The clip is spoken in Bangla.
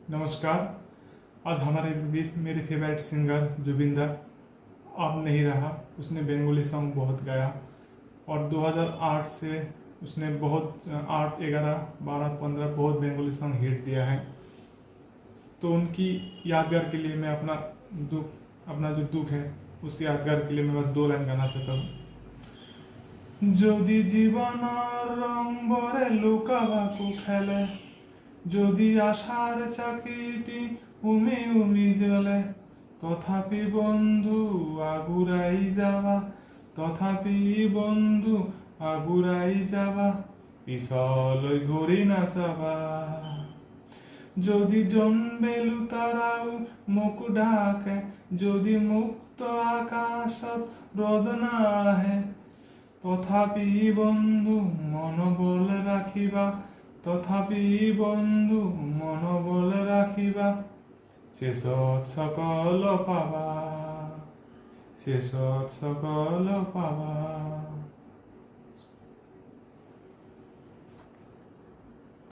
नमस्कार। आज हमारे बीच मेरे फेवरेट सिंगर जुबिन दा अब नहीं रहा। उसने बंगाली सॉन्ग बहुत गाया और 2008 से उसने बहुत 8, 11, 12, 15 बहुत बंगाली सॉन्ग हिट दिया है। तो उनकी यादगार के लिए मैं अपना जो दुख है उसकी यादगार के लिए मैं बस 2 लाइन गाना चाहता हूँ। যদি জীবনের রং বরে লুকাবাকু খেলে, যদি আশার চাকিটি উমি উমি জ্বলে, তথাপি বন্ধু আগুরাই যাবা, তথাপি বন্ধু আগুরাই যাবা, পিছলৈ ঘূৰি নাচাবা। যদি জন্মেলো তারাও মোক ডাকে, যদি মুক্ত আকাশত রদ নাহে, তথাপি বন্ধু মনোবল রাখিবা, তথাপি বন্ধু মনোবল রাখিবা, শেষত সকল পাবা, শেষত সকল পাবা।